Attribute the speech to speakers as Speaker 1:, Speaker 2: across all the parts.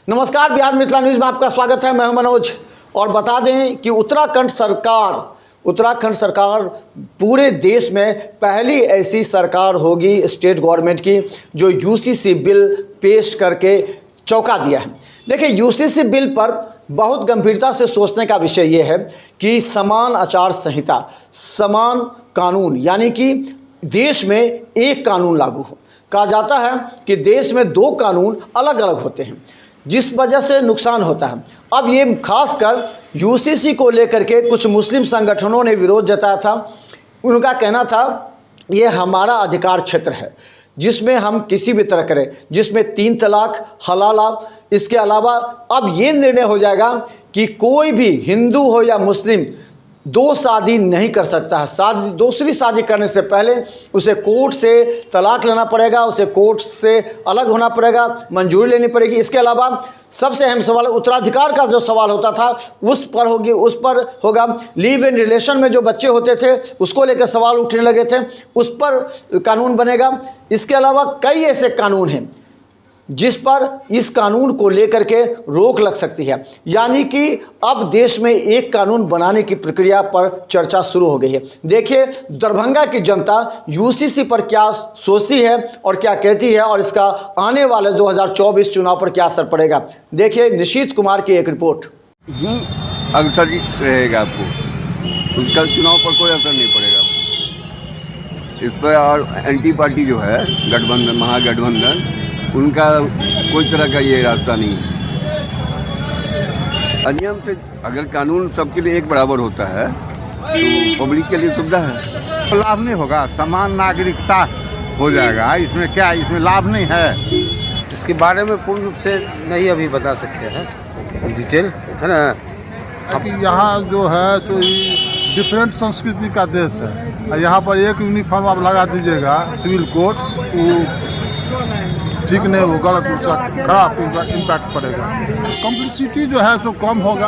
Speaker 1: नमस्कार, बिहार मिथिला न्यूज़ में आपका स्वागत है। मैं हूं मनोज और बता दें कि उत्तराखंड सरकार पूरे देश में पहली ऐसी सरकार होगी स्टेट गवर्नमेंट की जो यूसीसी बिल पेश करके चौंका दिया है। देखिए, यूसीसी बिल पर बहुत गंभीरता से सोचने का विषय ये है कि समान आचार संहिता, समान कानून, यानी कि देश में एक कानून लागू हो। कहा जाता है कि देश में दो कानून अलग अलग होते हैं, जिस वजह से नुकसान होता है। अब ये खासकर यूसीसी को लेकर के कुछ मुस्लिम संगठनों ने विरोध जताया था। उनका कहना था ये हमारा अधिकार क्षेत्र है जिसमें हम किसी भी तरह करें, जिसमें 3 तलाक, हलाला, इसके अलावा अब ये निर्णय हो जाएगा कि कोई भी हिंदू हो या मुस्लिम दो शादी नहीं कर सकता है। दूसरी शादी करने से पहले उसे कोर्ट से तलाक लेना पड़ेगा, उसे कोर्ट से अलग होना पड़ेगा, मंजूरी लेनी पड़ेगी। इसके अलावा सबसे अहम सवाल उत्तराधिकार का जो सवाल होता था उस पर होगा। लिव इन रिलेशन में जो बच्चे होते थे उसको लेकर सवाल उठने लगे थे, उस पर कानून बनेगा। इसके अलावा कई ऐसे कानून हैं जिस पर इस कानून को लेकर के रोक लग सकती है, यानी कि अब देश में एक कानून बनाने की प्रक्रिया पर चर्चा शुरू हो गई है। देखिए, दरभंगा की जनता यूसीसी पर क्या सोचती है और क्या कहती है और इसका आने वाले 2024 चुनाव पर क्या असर पड़ेगा। देखिए निशीत कुमार की एक रिपोर्ट।
Speaker 2: ही अवसर रहेगा आपको, उसका चुनाव पर कोई असर नहीं पड़ेगा आपको इस पर। और एंटी पार्टी जो है गठबंधन, महागठबंधन, उनका कोई तरह का ये रास्ता नहीं है। अधिनियम से अगर कानून सबके लिए एक बराबर होता है तो पब्लिक के लिए सुविधा है।
Speaker 3: तो लाभ नहीं होगा, समान नागरिकता हो जाएगा। इसमें क्या, इसमें लाभ नहीं है।
Speaker 4: इसके बारे में पूर्ण रूप से नहीं अभी बता सकते हैं, डिटेल है ना।
Speaker 3: अब यहाँ जो है सो डिफरेंट संस्कृति का देश है और यहाँ पर एक यूनिफॉर्म आप लगा दीजिएगा सिविल कोड, वो ठीक नहीं हो, गलत, उसका खराब इम्पैक्ट पड़ेगा। कॉम्प्लिसिटी जो है सो कम होगा,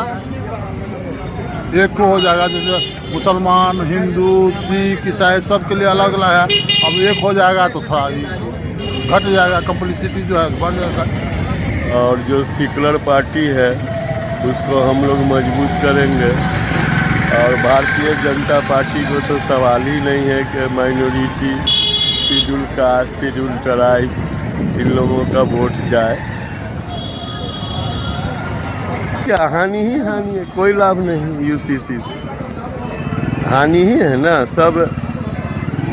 Speaker 3: एक तो हो जाएगा। जैसे मुसलमान, हिंदू, सिख, ईसाई सब के लिए अलग अलग है, अब एक हो जाएगा तो थोड़ा घट जाएगा, कॉम्प्लिसिटी जो है बढ़ जाएगा।
Speaker 5: और जो सेकुलर पार्टी है उसको हम लोग मजबूत करेंगे। और भारतीय जनता पार्टी को तो सवाल ही नहीं है कि minority, scheduled caste, scheduled tribe, इन लोगों का वोट जाए। क्या हानि ही हानि है, कोई लाभ नहीं यूसीसी से। हानि ही है ना। सब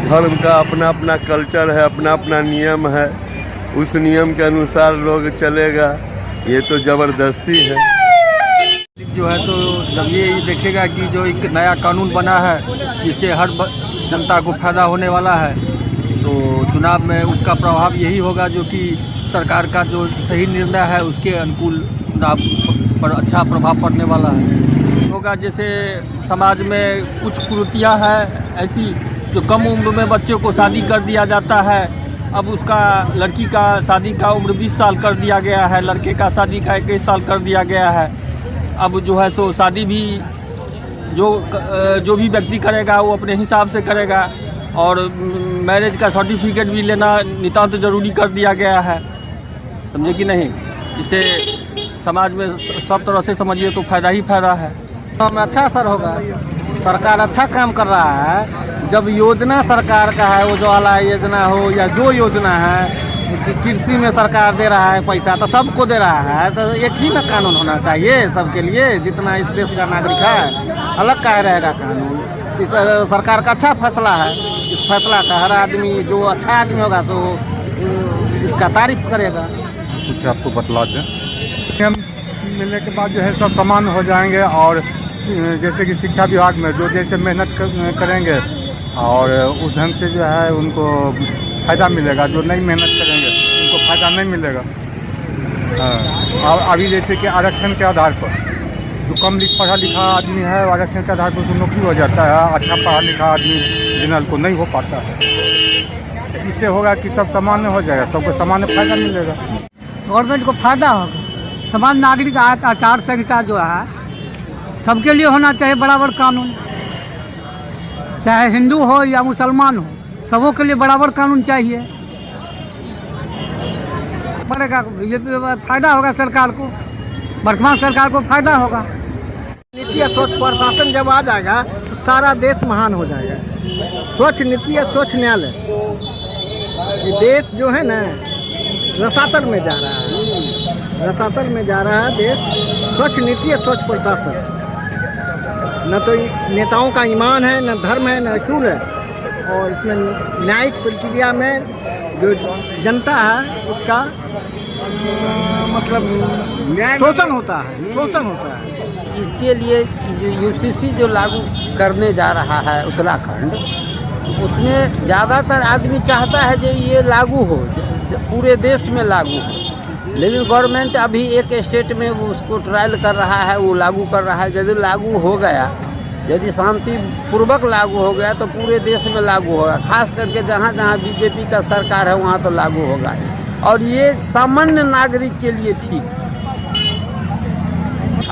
Speaker 5: धर्म का अपना अपना कल्चर है, अपना अपना नियम है, उस नियम के अनुसार लोग चलेगा। ये तो ज़बरदस्ती है।
Speaker 6: जो है तो जब ये देखेगा कि जो एक नया कानून बना है जिससे हर जनता को फायदा होने वाला है, तो चुनाव में उसका प्रभाव यही होगा जो कि सरकार का जो सही निर्णय है उसके अनुकूल चुनाव पर अच्छा प्रभाव पड़ने वाला है होगा। जैसे समाज में कुछ कुरीतियाँ हैं ऐसी, जो कम उम्र में बच्चे को शादी कर दिया जाता है। अब उसका लड़की का शादी का उम्र 20 साल कर दिया गया है, लड़के का शादी का 21 साल कर दिया गया है। अब जो है सो शादी भी जो भी व्यक्ति करेगा वो अपने हिसाब से करेगा, और मैरिज का सर्टिफिकेट भी लेना नितांत जरूरी कर दिया गया है, समझे कि नहीं। इससे समाज में सब तरह से समझिए तो फायदा ही फायदा है।
Speaker 4: में अच्छा असर होगा, सरकार अच्छा काम कर रहा है। जब योजना सरकार का है, वो जो वाला योजना हो या जो योजना है कि कृषि में सरकार दे रहा है पैसा, तो सबको दे रहा है, तो एक ही ना कानून होना चाहिए सबके लिए, जितना इस देश का नागरिक है। अलग का रहेगा कानून। इस सरकार का अच्छा फैसला है। इस फैसला का हर आदमी, जो अच्छा आदमी होगा तो इसका तारीफ करेगा।
Speaker 3: कुछ आपको बतला दें, हम मिलने के बाद जो है सब समान हो जाएंगे। और जैसे कि शिक्षा विभाग में जो जैसे मेहनत करेंगे और उस ढंग से जो है उनको फ़ायदा मिलेगा, जो नहीं मेहनत करेंगे उनको फ़ायदा नहीं मिलेगा। हाँ, और अभी जैसे कि आरक्षण के आधार पर जो कम पढ़ा लिखा आदमी है, आरक्षण के आधार पर उसको नौकरी हो जाता है। अच्छा पढ़ा लिखा आदमी जनरल को नहीं हो पाता है। इससे होगा कि सब सामान्य हो जाएगा, सबको सामान्य फायदा मिलेगा।
Speaker 7: गवर्नमेंट को फायदा होगा। समान नागरिक आचार संहिता जो है सबके लिए होना चाहिए बराबर कानून, चाहे हिंदू हो या मुसलमान हो, सबों के लिए बराबर कानून चाहिए। पड़ेगा, बीजेपी फायदा होगा सरकार को, वर्तमान सरकार को फायदा होगा।
Speaker 4: नीति या स्वच्छ प्रशासन जब आ जाएगा तो सारा देश महान हो जाएगा। स्वच्छ नीति या स्वच्छ न्यायालय, ये देश जो है ना रसातल में जा रहा है, रसातल में जा रहा है देश। स्वच्छ नीति या स्वच्छ प्रशासन, न तो नेताओं का ईमान है, न धर्म है, न असूल है, और इसमें न्यायिक प्रक्रिया में जो जनता है उसका मतलब शोषण होता है, शोषण होता है।
Speaker 8: इसके लिए जो यूसीसी जो लागू करने जा रहा है उत्तराखंड, उसमें ज़्यादातर आदमी चाहता है जो ये लागू हो, पूरे देश में लागू हो, लेकिन गवर्नमेंट अभी एक स्टेट में उसको ट्रायल कर रहा है, वो लागू कर रहा है। यदि लागू हो गया, यदि शांतिपूर्वक लागू हो गया तो पूरे देश में लागू होगा, खास करके जहाँ जहाँ बीजेपी का सरकार है वहाँ तो लागू होगा। और ये सामान्य नागरिक के लिए ठीक,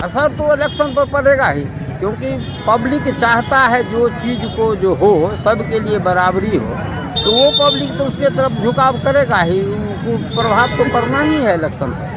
Speaker 8: असर तो इलेक्शन पर पड़ेगा ही, क्योंकि पब्लिक चाहता है जो चीज़ को जो हो सबके लिए बराबरी हो, तो वो पब्लिक तो उसके तरफ झुकाव करेगा ही, प्रभाव तो पड़ना ही है इलेक्शन पर।